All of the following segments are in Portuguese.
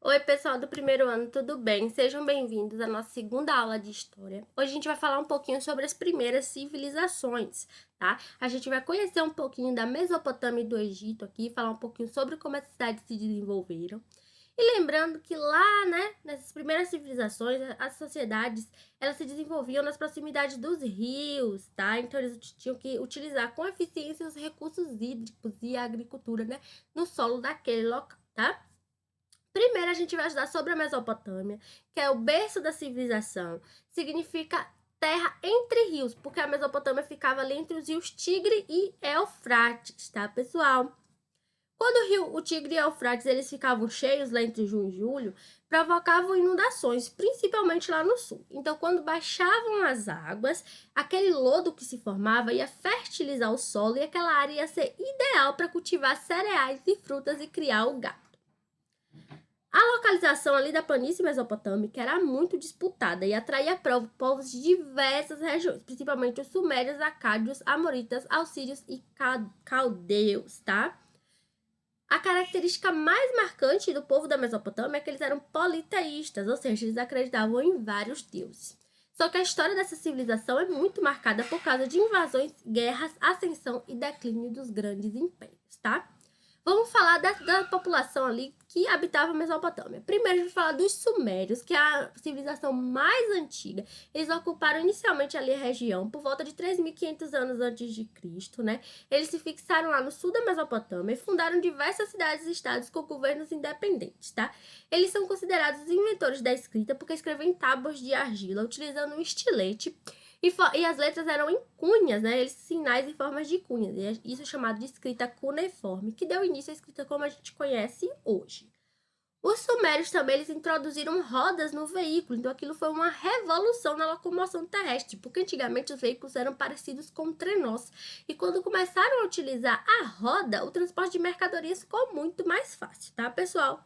Oi, pessoal do primeiro ano, tudo bem? Sejam bem-vindos à nossa segunda aula de História. Hoje a gente vai falar um pouquinho sobre as primeiras civilizações, tá? A gente vai conhecer um pouquinho da Mesopotâmia e do Egito aqui, falar um pouquinho sobre como as cidades se desenvolveram. E lembrando que lá, né, nessas primeiras civilizações, as sociedades, elas se desenvolviam nas proximidades dos rios, tá? Então eles tinham que utilizar com eficiência os recursos hídricos e a agricultura, né, no solo daquele local, tá? Primeiro, a gente vai estudar sobre a Mesopotâmia, que é o berço da civilização. Significa terra entre rios, porque a Mesopotâmia ficava ali entre os rios Tigre e Eufrates, tá, pessoal? Quando o Tigre e o Eufrates eles ficavam cheios lá entre junho e julho, provocavam inundações, principalmente lá no sul. Então, quando baixavam as águas, aquele lodo que se formava ia fertilizar o solo e aquela área ia ser ideal para cultivar cereais e frutas e criar o gado. A localização ali da planície mesopotâmica era muito disputada e atraía povos de diversas regiões, principalmente os sumérios, acádios, amoritas, alcírios e caldeus, tá? A característica mais marcante do povo da Mesopotâmia é que eles eram politeístas, ou seja, eles acreditavam em vários deuses. Só que a história dessa civilização é muito marcada por causa de invasões, guerras, ascensão e declínio dos grandes impérios, tá? Vamos falar da população ali que habitava a Mesopotâmia. Primeiro, a gente vai falar dos Sumérios, que é a civilização mais antiga. Eles ocuparam inicialmente ali a região por volta de 3.500 anos antes de Cristo, né? Eles se fixaram lá no sul da Mesopotâmia e fundaram diversas cidades e estados com governos independentes, tá? Eles são considerados os inventores da escrita porque escreveram em tábuas de argila, utilizando um estilete e as letras eram em cunhas, né? Eles sinais em formas de cunhas. E isso é chamado de escrita cuneiforme, que deu início à escrita como a gente conhece hoje. Os sumérios também eles introduziram rodas no veículo, então aquilo foi uma revolução na locomoção terrestre, porque antigamente os veículos eram parecidos com trenós. E quando começaram a utilizar a roda, o transporte de mercadorias ficou muito mais fácil, tá, pessoal?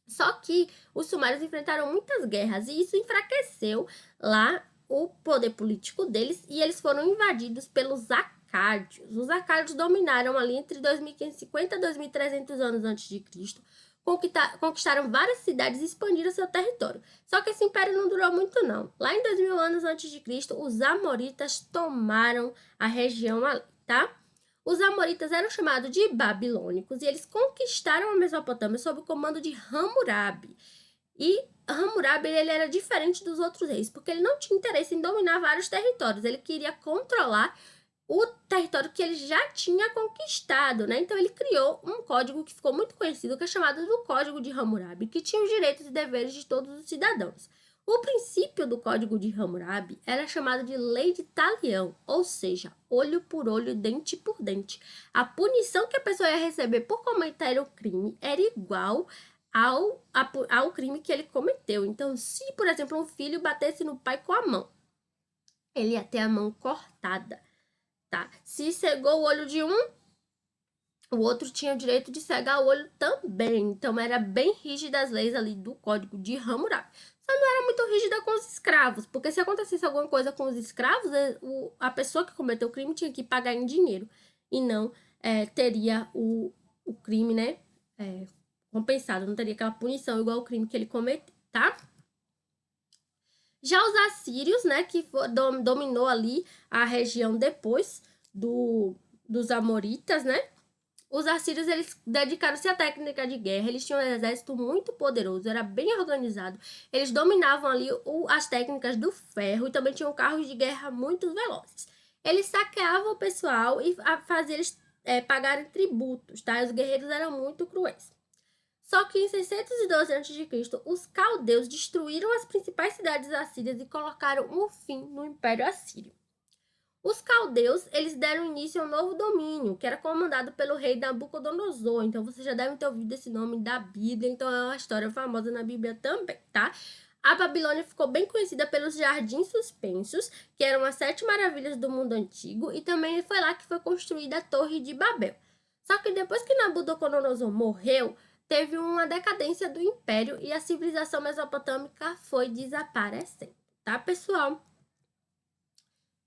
Só que os sumérios enfrentaram muitas guerras e isso enfraqueceu lá o poder político deles e eles foram invadidos pelos acádios. Os acádios dominaram ali entre 2550 e 2300 anos antes de Cristo, conquistaram várias cidades e expandiram seu território. Só que esse império não durou muito não. Lá em 2000 anos antes de Cristo, os amoritas tomaram a região ali, tá? Os amoritas eram chamados de babilônicos e eles conquistaram a Mesopotâmia sob o comando de Hammurabi. E Hammurabi ele era diferente dos outros reis, porque ele não tinha interesse em dominar vários territórios, ele queria controlar o território que ele já tinha conquistado, né? Então ele criou um código que ficou muito conhecido, que é chamado do Código de Hammurabi, que tinha os direitos e deveres de todos os cidadãos. O princípio do Código de Hammurabi era chamado de Lei de Talião, ou seja, olho por olho, dente por dente. A punição que a pessoa ia receber por cometer o crime era igual ao crime que ele cometeu. Então, se, por exemplo, um filho batesse no pai com a mão, ele ia ter a mão cortada, tá? Se cegou o olho de um, o outro tinha o direito de cegar o olho também. Então, era bem rígida as leis ali do Código de Hammurabi. Só não era muito rígida com os escravos, porque se acontecesse alguma coisa com os escravos, a pessoa que cometeu o crime tinha que pagar em dinheiro e não teria o crime, né, compensado, não teria aquela punição igual o crime que ele cometeu, tá? Já os assírios, né, que dominou ali a região depois dos amoritas, né? Os assírios, eles dedicaram-se à técnica de guerra, eles tinham um exército muito poderoso, era bem organizado, eles dominavam ali as técnicas do ferro e também tinham carros de guerra muito velozes. Eles saqueavam o pessoal e faziam eles pagarem tributos, tá? Os guerreiros eram muito cruéis. Só que em 612 a.C., os caldeus destruíram as principais cidades assírias e colocaram um fim no Império Assírio. Os caldeus, eles deram início a um novo domínio, que era comandado pelo rei Nabucodonosor. Então, vocês já devem ter ouvido esse nome da Bíblia, então é uma história famosa na Bíblia também, tá? A Babilônia ficou bem conhecida pelos jardins suspensos, que eram as 7 maravilhas do mundo antigo, e também foi lá que foi construída a Torre de Babel. Só que depois que Nabucodonosor morreu, teve uma decadência do império e a civilização mesopotâmica foi desaparecendo, tá, pessoal?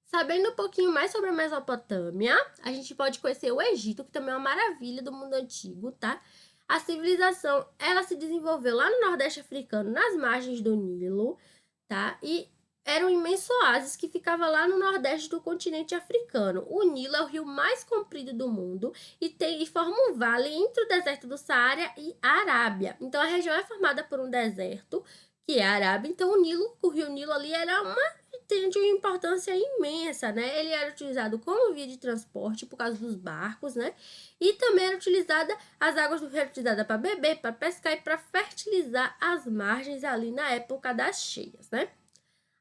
Sabendo um pouquinho mais sobre a Mesopotâmia, a gente pode conhecer o Egito, que também é uma maravilha do mundo antigo, tá? A civilização, ela se desenvolveu lá no Nordeste africano, nas margens do Nilo, tá? E era um imenso oásis que ficava lá no Nordeste do continente africano. O Nilo é o rio mais comprido do mundo e forma um vale entre o deserto do Saara e a Arábia. Então, a região é formada por um deserto, que é a Arábia. Então, o rio Nilo ali tem de uma importância imensa, né? Ele era utilizado como via de transporte por causa dos barcos, né? E também era utilizada, as águas do rio eram utilizadas para beber, para pescar e para fertilizar as margens ali na época das cheias, né?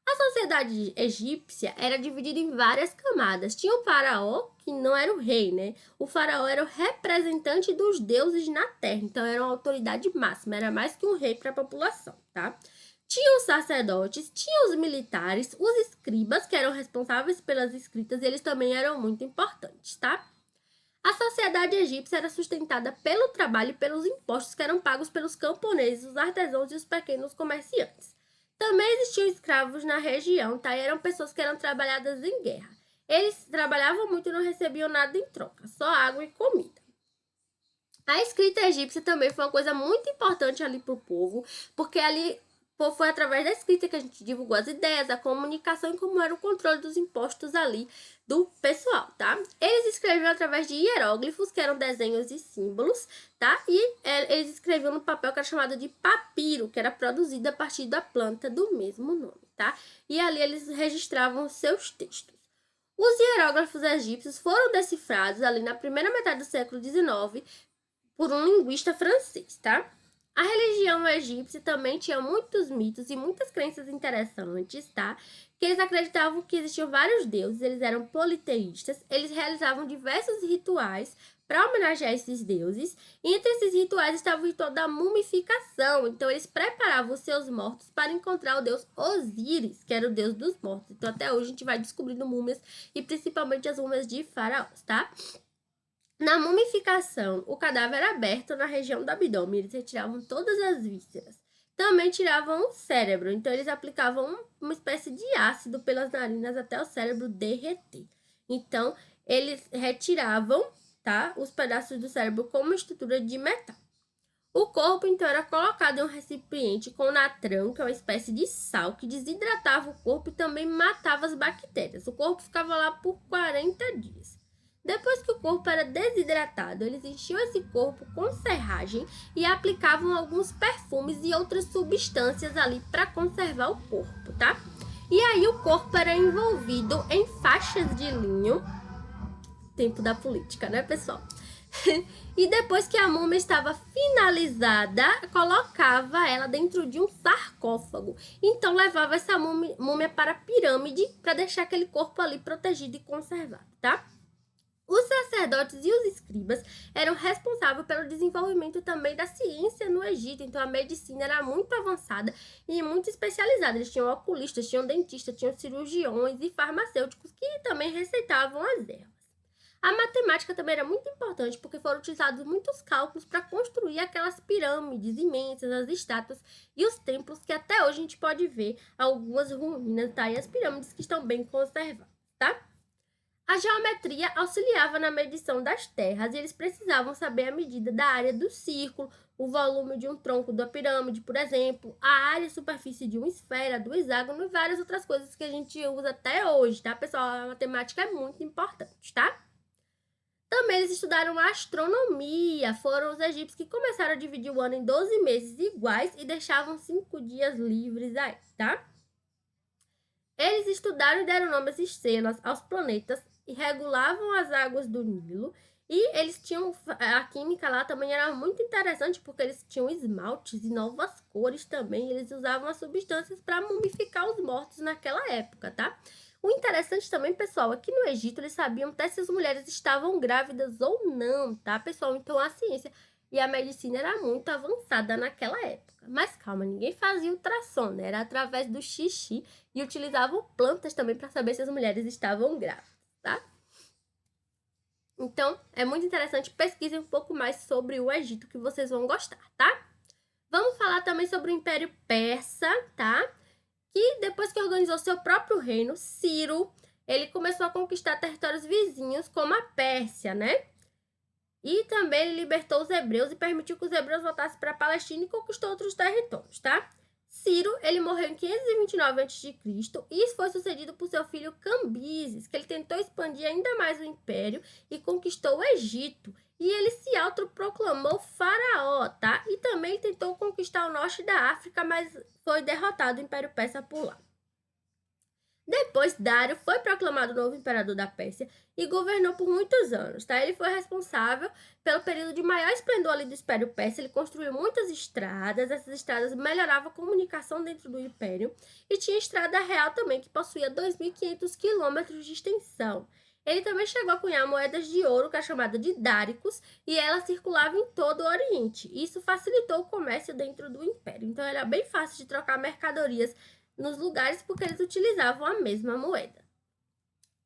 A sociedade egípcia era dividida em várias camadas. Tinha o faraó, que não era o rei, né? O faraó era o representante dos deuses na terra, então era uma autoridade máxima, era mais que um rei para a população, tá? Tinha os sacerdotes, tinha os militares, os escribas, que eram responsáveis pelas escritas, e eles também eram muito importantes, tá? A sociedade egípcia era sustentada pelo trabalho e pelos impostos que eram pagos pelos camponeses, os artesãos e os pequenos comerciantes. Também existiam escravos na região, tá? E eram pessoas que eram trabalhadas em guerra. Eles trabalhavam muito e não recebiam nada em troca, só água e comida. A escrita egípcia também foi uma coisa muito importante ali para o povo, porque ali foi através da escrita que a gente divulgou as ideias, a comunicação e como era o controle dos impostos ali do pessoal, tá? Eles escreviam através de hieróglifos, que eram desenhos e símbolos, tá? E eles escreviam no papel que era chamado de papiro, que era produzido a partir da planta do mesmo nome, tá? E ali eles registravam os seus textos. Os hieróglifos egípcios foram decifrados ali na primeira metade do século XIX por um linguista francês, tá? A religião egípcia também tinha muitos mitos e muitas crenças interessantes, tá? Que eles acreditavam que existiam vários deuses, eles eram politeístas, eles realizavam diversos rituais para homenagear esses deuses, e entre esses rituais estava o ritual da mumificação. Então, eles preparavam os seus mortos para encontrar o deus Osíris, que era o deus dos mortos. Então, até hoje a gente vai descobrindo múmias, e principalmente as múmias de faraós, tá? Na mumificação, o cadáver era aberto na região do abdômen, eles retiravam todas as vísceras. Também tiravam o cérebro, então eles aplicavam uma espécie de ácido pelas narinas até o cérebro derreter. Então, eles retiravam, tá, os pedaços do cérebro com uma estrutura de metal. O corpo, então, era colocado em um recipiente com natrão, que é uma espécie de sal, que desidratava o corpo e também matava as bactérias. O corpo ficava lá por 40 dias. Depois que o corpo era desidratado, eles enchiam esse corpo com serragem e aplicavam alguns perfumes e outras substâncias ali para conservar o corpo, tá? E aí o corpo era envolvido em faixas de linho. Tempo da política, né, pessoal? E depois que a múmia estava finalizada, colocava ela dentro de um sarcófago. Então levava essa múmia para a pirâmide para deixar aquele corpo ali protegido e conservado, tá? Os sacerdotes e os escribas eram responsáveis pelo desenvolvimento também da ciência no Egito. Então, a medicina era muito avançada e muito especializada. Eles tinham oculistas, tinham dentistas, tinham cirurgiões e farmacêuticos que também receitavam as ervas. A matemática também era muito importante porque foram utilizados muitos cálculos para construir aquelas pirâmides imensas, as estátuas e os templos que até hoje a gente pode ver algumas ruínas, tá? E as pirâmides que estão bem conservadas, tá? A geometria auxiliava na medição das terras e eles precisavam saber a medida da área do círculo, o volume de um tronco da pirâmide, por exemplo, a área e superfície de uma esfera, do hexágono e várias outras coisas que a gente usa até hoje, tá, pessoal? A matemática é muito importante, tá? Também eles estudaram a astronomia. Foram os egípcios que começaram a dividir o ano em 12 meses iguais e deixavam 5 dias livres aí, tá? Eles estudaram e deram nome às estrelas, aos planetas, e regulavam as águas do Nilo. E eles tinham, a química lá também era muito interessante, porque eles tinham esmaltes e novas cores também. Eles usavam as substâncias para mumificar os mortos naquela época, tá? O interessante também, pessoal, é que no Egito eles sabiam até se as mulheres estavam grávidas ou não, tá, pessoal? Então a ciência e a medicina era muito avançada naquela época. Mas calma, ninguém fazia ultrassom, né? Era através do xixi e utilizavam plantas também para saber se as mulheres estavam grávidas, tá? Então, é muito interessante, pesquisem um pouco mais sobre o Egito que vocês vão gostar, tá? Vamos falar também sobre o Império Persa, tá? Que depois que organizou seu próprio reino, Ciro, ele começou a conquistar territórios vizinhos como a Pérsia, né? E também ele libertou os hebreus e permitiu que os hebreus voltassem para a Palestina e conquistou outros territórios, tá? Ciro, ele morreu em 529 a.C. e isso foi sucedido por seu filho Cambises, que ele tentou expandir ainda mais o império e conquistou o Egito. E ele se autoproclamou faraó, tá? E também tentou conquistar o norte da África, mas foi derrotado o Império Persa por lá. Depois, Dário foi proclamado novo imperador da Pérsia e governou por muitos anos, tá? Ele foi responsável pelo período de maior esplendor ali do Império Persa. Ele construiu muitas estradas, essas estradas melhoravam a comunicação dentro do império e tinha estrada real também, que possuía 2.500 quilômetros de extensão. Ele também chegou a cunhar moedas de ouro, que é chamada de dáricos, e ela circulava em todo o Oriente. Isso facilitou o comércio dentro do império. Então, era bem fácil de trocar mercadorias nos lugares porque eles utilizavam a mesma moeda.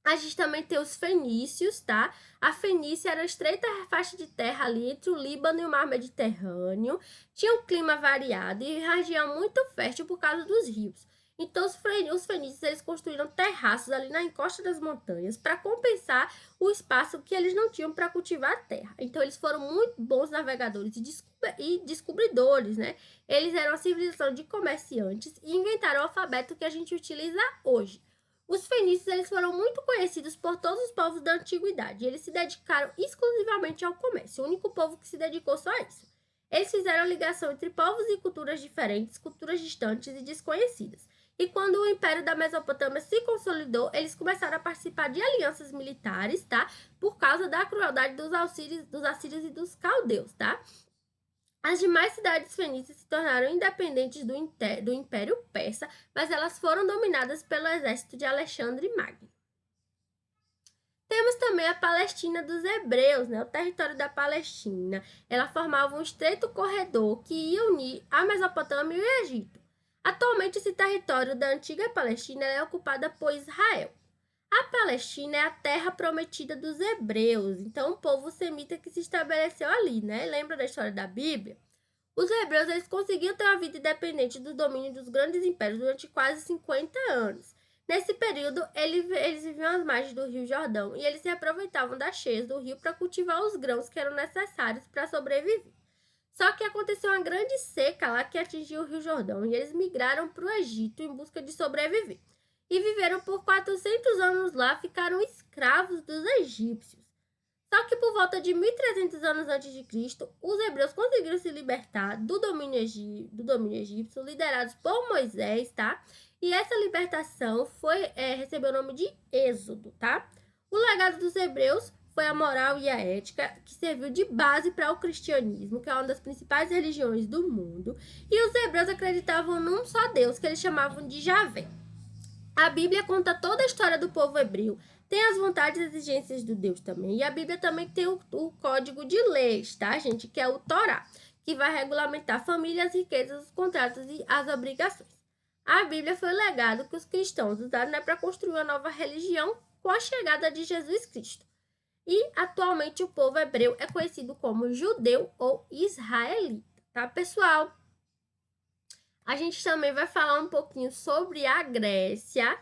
A gente também tem os fenícios, tá? A Fenícia era uma estreita faixa de terra ali entre o Líbano e o Mar Mediterrâneo. Tinha um clima variado e região muito fértil por causa dos rios. Então, os fenícios eles construíram terraços ali na encosta das montanhas para compensar o espaço que eles não tinham para cultivar a terra. Então, eles foram muito bons navegadores e descobridores, né? Eles eram a civilização de comerciantes e inventaram o alfabeto que a gente utiliza hoje. Os fenícios eles foram muito conhecidos por todos os povos da antiguidade. Eles se dedicaram exclusivamente ao comércio, o único povo que se dedicou só a isso. Eles fizeram ligação entre povos e culturas diferentes, culturas distantes e desconhecidas. E quando o Império da Mesopotâmia se consolidou, eles começaram a participar de alianças militares, tá? Por causa da crueldade dos assírios e dos caldeus, tá? As demais cidades fenícias se tornaram independentes do Império Persa, mas elas foram dominadas pelo exército de Alexandre Magno. Temos também a Palestina dos hebreus, né? O território da Palestina. Ela formava um estreito corredor que ia unir a Mesopotâmia e o Egito. Atualmente, esse território da antiga Palestina é ocupado por Israel. A Palestina é a terra prometida dos hebreus, então o povo semita que se estabeleceu ali, né? Lembra da história da Bíblia? Os hebreus eles conseguiam ter uma vida independente do domínio dos grandes impérios durante quase 50 anos. Nesse período, eles viviam às margens do Rio Jordão e eles se aproveitavam das cheias do rio para cultivar os grãos que eram necessários para sobreviver. Só que aconteceu uma grande seca lá que atingiu o Rio Jordão e eles migraram para o Egito em busca de sobreviver. E viveram por 400 anos lá, ficaram escravos dos egípcios. Só que por volta de 1.300 anos antes de Cristo, os hebreus conseguiram se libertar do domínio egípcio, liderados por Moisés, tá? E essa libertação recebeu o nome de Êxodo, tá? O legado dos hebreus foi a moral e a ética, que serviu de base para o cristianismo, que é uma das principais religiões do mundo. E os hebreus acreditavam num só Deus, que eles chamavam de Javé. A Bíblia conta toda a história do povo hebreu, tem as vontades e exigências do Deus também. E a Bíblia também tem o código de leis, tá, gente? Que é o Torá, que vai regulamentar famílias, riquezas, os contratos e as obrigações. A Bíblia foi o legado que os cristãos usaram, né, para construir uma nova religião com a chegada de Jesus Cristo. E atualmente o povo hebreu é conhecido como judeu ou israelita, tá, pessoal? A gente também vai falar um pouquinho sobre a Grécia,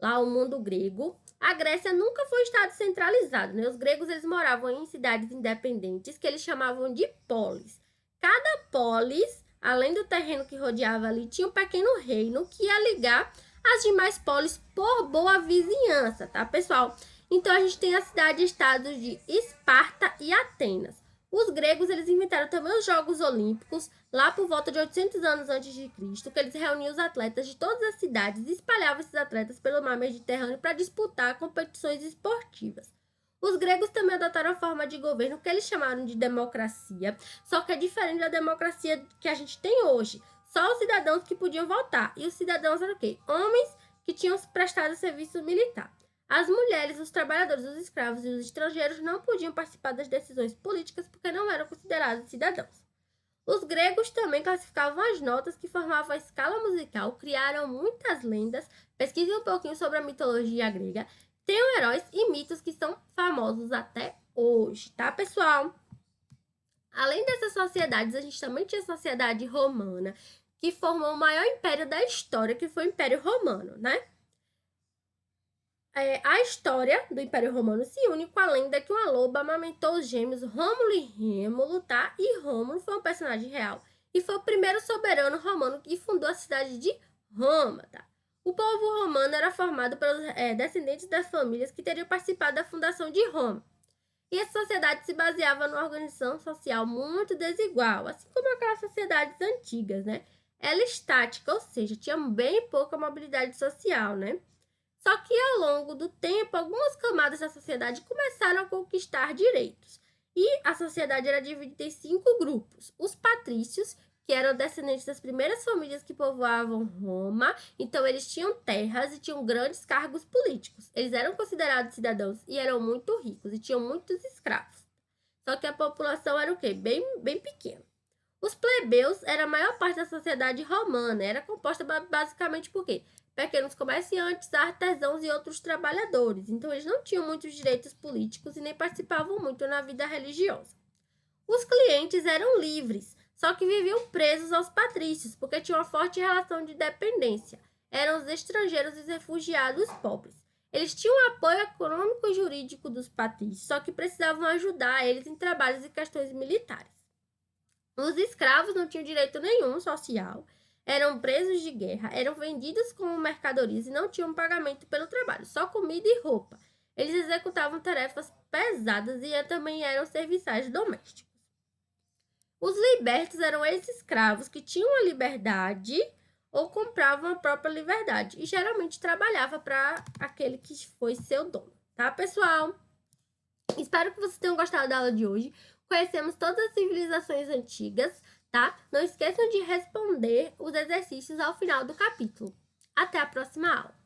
lá o mundo grego. A Grécia nunca foi um estado centralizado, né? Os gregos eles moravam em cidades independentes que eles chamavam de polis. Cada polis, além do terreno que rodeava ali, tinha um pequeno reino que ia ligar as demais polis por boa vizinhança, tá, pessoal? Então a gente tem a cidade-estado de Esparta e Atenas. Os gregos eles inventaram também os Jogos Olímpicos, lá por volta de 800 anos antes de Cristo, que eles reuniam os atletas de todas as cidades e espalhavam esses atletas pelo mar Mediterrâneo para disputar competições esportivas. Os gregos também adotaram a forma de governo que eles chamaram de democracia, só que é diferente da democracia que a gente tem hoje. Só os cidadãos que podiam votar. E os cidadãos eram o quê? Homens que tinham prestado serviço militar. As mulheres, os trabalhadores, os escravos e os estrangeiros não podiam participar das decisões políticas porque não eram considerados cidadãos. Os gregos também classificavam as notas que formavam a escala musical, criaram muitas lendas, pesquisem um pouquinho sobre a mitologia grega, tem heróis e mitos que são famosos até hoje, tá, pessoal? Além dessas sociedades, a gente também tinha a sociedade romana, que formou o maior império da história, que foi o Império Romano, né? A história do Império Romano se une com a lenda que uma loba amamentou os gêmeos Rômulo e Rêmulo, tá? E Rômulo foi um personagem real e foi o primeiro soberano romano que fundou a cidade de Roma, tá? O povo romano era formado pelos descendentes das famílias que teriam participado da fundação de Roma. E essa sociedade se baseava numa organização social muito desigual, assim como aquelas sociedades antigas, né? Ela é estática, ou seja, tinha bem pouca mobilidade social, né? Só que ao longo do tempo, algumas camadas da sociedade começaram a conquistar direitos. E a sociedade era dividida em 5 grupos. Os patrícios, que eram descendentes das primeiras famílias que povoavam Roma, então eles tinham terras e tinham grandes cargos políticos. Eles eram considerados cidadãos e eram muito ricos e tinham muitos escravos. Só que a população era o quê? Bem pequena. Os plebeus era a maior parte da sociedade romana, era composta basicamente por quê? Pequenos comerciantes, artesãos e outros trabalhadores. Então, eles não tinham muitos direitos políticos e nem participavam muito na vida religiosa. Os clientes eram livres, só que viviam presos aos patrícios, porque tinham uma forte relação de dependência. Eram os estrangeiros e os refugiados pobres. Eles tinham o apoio econômico e jurídico dos patrícios, só que precisavam ajudar eles em trabalhos e questões militares. Os escravos não tinham direito nenhum social, eram presos de guerra, eram vendidos como mercadorias e não tinham pagamento pelo trabalho, só comida e roupa. Eles executavam tarefas pesadas e também eram serviçais domésticos. Os libertos eram ex-escravos que tinham a liberdade ou compravam a própria liberdade e geralmente trabalhava para aquele que foi seu dono, tá, pessoal? Espero que vocês tenham gostado da aula de hoje. Conhecemos todas as civilizações antigas, tá? Não esqueçam de responder os exercícios ao final do capítulo. Até a próxima aula!